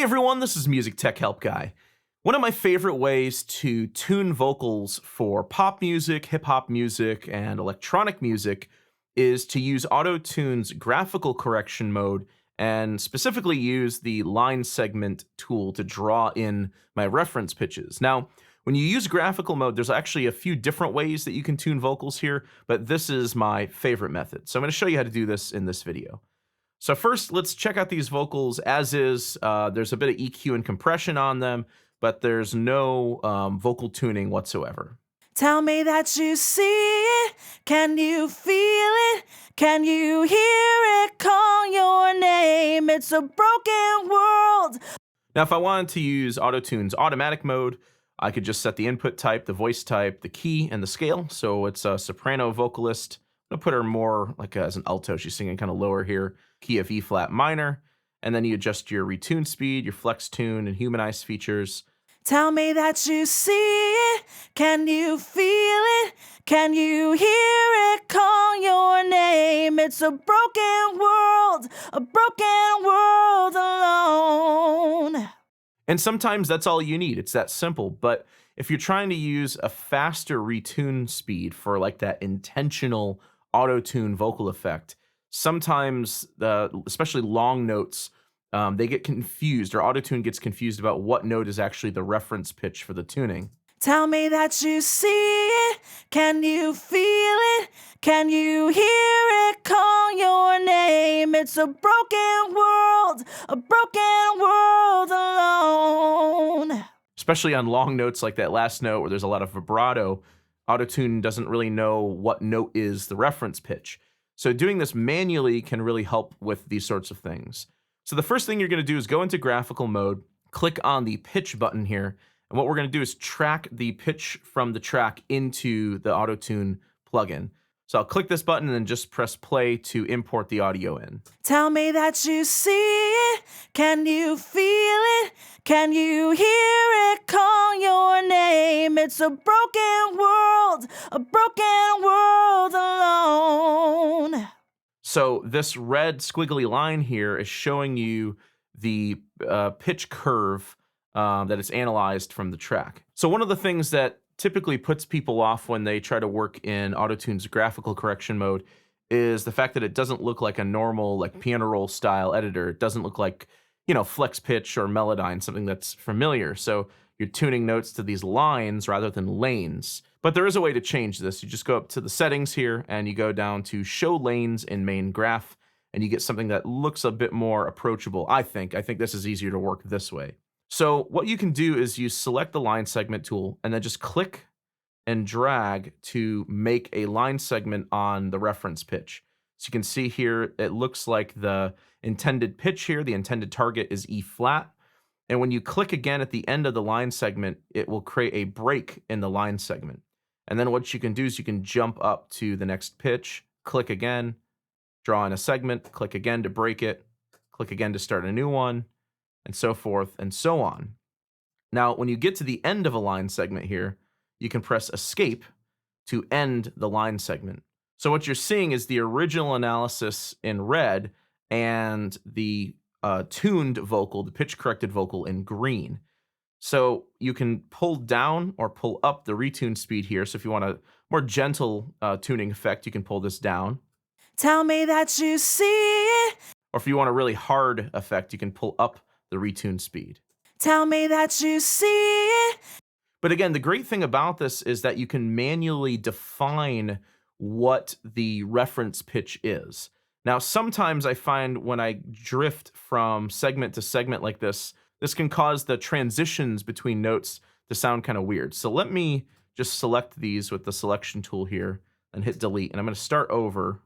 everyone, this is Music Tech Help Guy. One of my favorite ways to tune vocals for pop music, hip hop music, and electronic music is to use Auto-Tune's graphical correction mode and specifically use the line segment tool to draw in my reference pitches. Now, when you use graphical mode, there's actually a few different ways that you can tune vocals here, but this is my favorite method. So I'm going to show you how to do this in this video. So first, let's check out these vocals as is. There's a bit of EQ and compression on them, but there's no vocal tuning whatsoever. Tell me that you see it. Can you feel it? Can you hear it call your name? It's a broken world. Now, if I wanted to use Auto-Tune's automatic mode, I could just set the input type, the voice type, the key, and the scale. So it's a soprano vocalist. I'm gonna put her more like as an alto. She's singing kind of lower here. Key of E flat minor. And then you adjust your retune speed, your flex tune, and humanize features. Tell me that you see it. Can you feel it? Can you hear it call your name? It's a broken world alone. And sometimes that's all you need. It's that simple. But if you're trying to use a faster retune speed for like that intentional auto-tune vocal effect, sometimes, especially long notes, they get confused, or auto-tune gets confused about what note is actually the reference pitch for the tuning. Tell me that you see it. Can you feel it? Can you hear it call your name? It's a broken world alone. Especially on long notes like that last note where there's a lot of vibrato, auto-tune doesn't really know what note is the reference pitch. So doing this manually can really help with these sorts of things. So the first thing you're going to do is go into graphical mode, click on the pitch button here, and what we're going to do is track the pitch from the track into the Auto-Tune plugin. So I'll click this button and then just press play to import the audio in. Tell me that you see it. Can you feel it? Can you hear it call your name? It's a broken world alone. So this red squiggly line here is showing you the pitch curve that is analyzed from the track. So one of the things that typically puts people off when they try to work in Auto-Tune's graphical correction mode is the fact that it doesn't look like a normal like piano roll style editor. It doesn't look like, Flex Pitch or Melodyne, something that's familiar. So you're tuning notes to these lines rather than lanes. But there is a way to change this. You just go up to the settings here and you go down to show lanes in main graph, and you get something that looks a bit more approachable. I think this is easier to work this way. So what you can do is you select the line segment tool and then just click and drag to make a line segment on the reference pitch. So you can see here, it looks like the intended pitch here, the intended target is E flat. And when you click again at the end of the line segment, it will create a break in the line segment. And then what you can do is you can jump up to the next pitch, click again, draw in a segment, click again to break it, click again to start a new one, and so forth and so on. Now, when you get to the end of a line segment here, you can press escape to end the line segment. So what you're seeing is the original analysis in red and the tuned vocal, the pitch corrected vocal in green. So you can pull down or pull up the retune speed here. So if you want a more gentle tuning effect, you can pull this down. Tell me that you see it. Or if you want a really hard effect, you can pull up the retune speed. Tell me that you see it. But again, the great thing about this is that you can manually define what the reference pitch is. Now, sometimes I find when I drift from segment to segment like this can cause the transitions between notes to sound kind of weird. So let me just select these with the selection tool here and hit delete. And I'm going to start over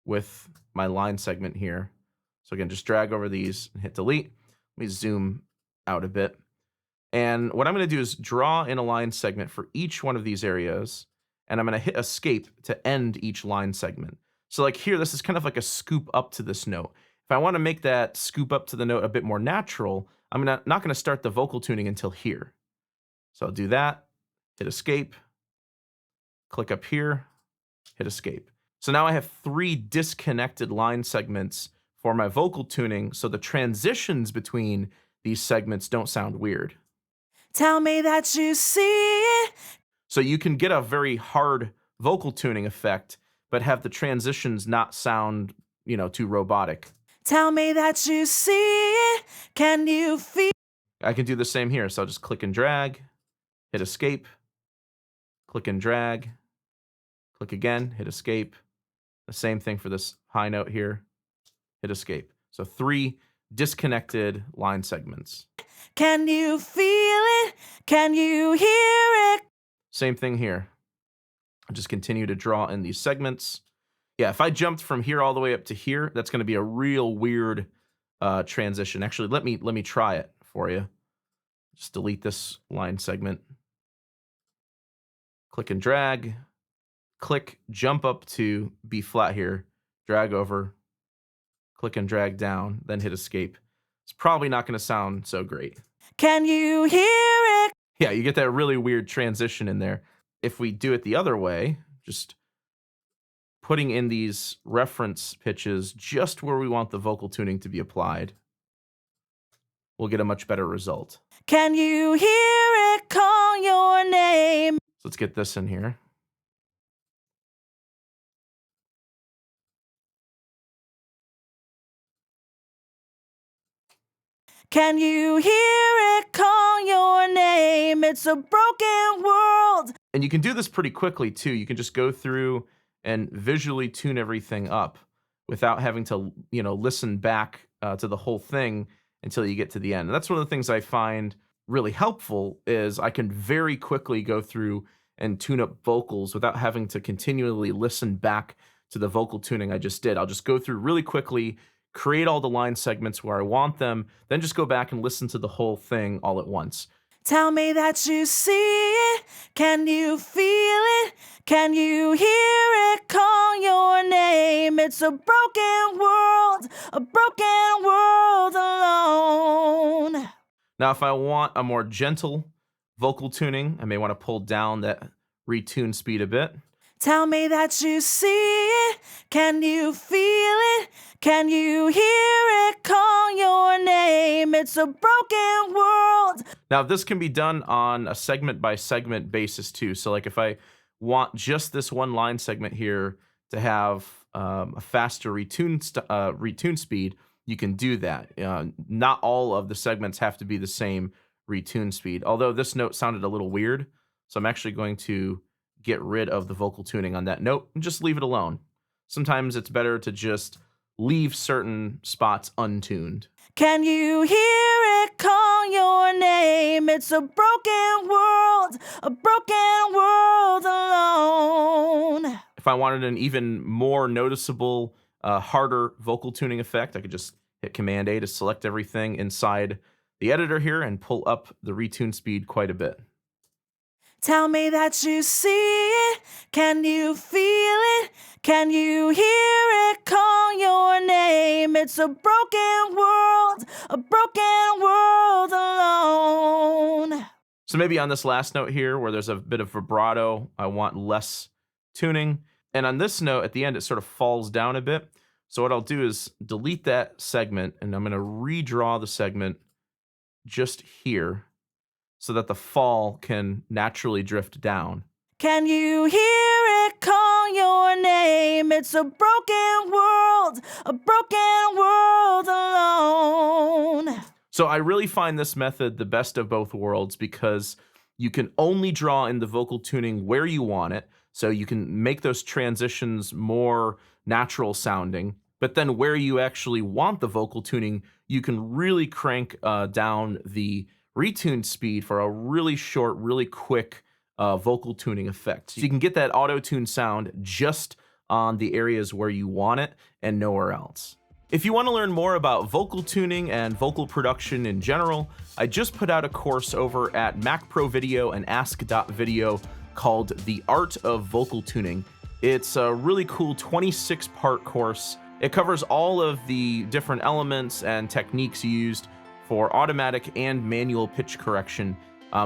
with my line segment here. So again, just drag over these and hit delete. Let me zoom out a bit. And what I'm going to do is draw in a line segment for each one of these areas. And I'm going to hit escape to end each line segment. So like here, this is kind of like a scoop up to this note. If I want to make that scoop up to the note a bit more natural, I'm not going to start the vocal tuning until here. So I'll do that, hit escape, click up here, hit escape. So now I have 3 disconnected line segments for my vocal tuning. So the transitions between these segments don't sound weird. Tell me that you see it. So you can get a very hard vocal tuning effect, but have the transitions not sound, too robotic. Tell me that you see it. Can you feel? I can do the same here. So I'll just click and drag, hit escape, click and drag, click again, hit escape. The same thing for this high note here, hit escape. So 3 disconnected line segments. Can you feel it? Can you hear it? Same thing here. I'll just continue to draw in these segments. Yeah, if I jumped from here all the way up to here, that's going to be a real weird transition. Actually, let me try it for you. Just delete this line segment. Click and drag. Click, jump up to B flat here. Drag over. Click and drag down, then hit escape. It's probably not going to sound so great. Can you hear it? Yeah, you get that really weird transition in there. If we do it the other way, just putting in these reference pitches just where we want the vocal tuning to be applied, we'll get a much better result. Can you hear it call your name? So let's get this in here. Can you hear it call your name? It's a broken world. And you can do this pretty quickly too. You can just go through and visually tune everything up without having to, listen back to the whole thing until you get to the end. And that's one of the things I find really helpful is I can very quickly go through and tune up vocals without having to continually listen back to the vocal tuning I just did. I'll just go through really quickly, create all the line segments where I want them, then just go back and listen to the whole thing all at once. Tell me that you see it. Can you feel it? Can you hear it call your name? It's a broken world alone. Now, if I want a more gentle vocal tuning, I may want to pull down that retune speed a bit. Tell me that you see it. Can you feel it? Can you hear it call your name? It's a broken world. Now, this can be done on a segment by segment basis too. So like if I want just this one line segment here to have a faster retune speed, you can do that. Not all of the segments have to be the same retune speed. Although this note sounded a little weird, so I'm actually going to get rid of the vocal tuning on that note and just leave it alone. Sometimes it's better to just leave certain spots untuned. Can you hear it call your name? It's a broken world alone. If I wanted an even more noticeable, harder vocal tuning effect, I could just hit Command A to select everything inside the editor here and pull up the retune speed quite a bit. Tell me that you see it. Can you feel it? Can you hear it call your name? It's a broken world alone. So maybe on this last note here where there's a bit of vibrato, I want less tuning. And on this note at the end, it sort of falls down a bit. So what I'll do is delete that segment and I'm going to redraw the segment just here so that the fall can naturally drift down. Can you hear it call your name? It's a broken world alone. So I really find this method the best of both worlds because you can only draw in the vocal tuning where you want it. So you can make those transitions more natural sounding. But then where you actually want the vocal tuning, you can really crank down the retune speed for a really short, really quick vocal tuning effect. So you can get that auto-tune sound just on the areas where you want it and nowhere else. If you want to learn more about vocal tuning and vocal production in general, I just put out a course over at Mac Pro Video and Ask.video called The Art of Vocal Tuning. It's a really cool 26-part course. It covers all of the different elements and techniques used for automatic and manual pitch correction.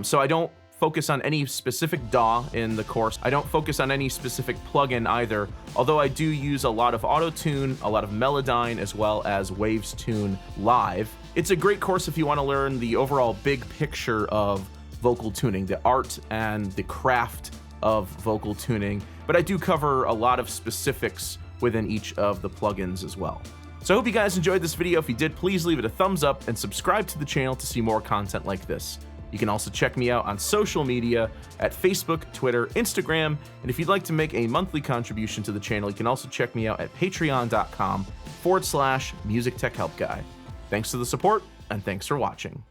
So I don't focus on any specific DAW in the course. I don't focus on any specific plugin either, although I do use a lot of Auto-Tune, a lot of Melodyne, as well as Waves Tune Live. It's a great course if you want to learn the overall big picture of vocal tuning, the art and the craft of vocal tuning, but I do cover a lot of specifics within each of the plugins as well. So I hope you guys enjoyed this video. If you did, please leave it a thumbs up and subscribe to the channel to see more content like this. You can also check me out on social media at Facebook, Twitter, Instagram, and if you'd like to make a monthly contribution to the channel, you can also check me out at patreon.com/musictechhelpguy. Thanks for the support, and thanks for watching.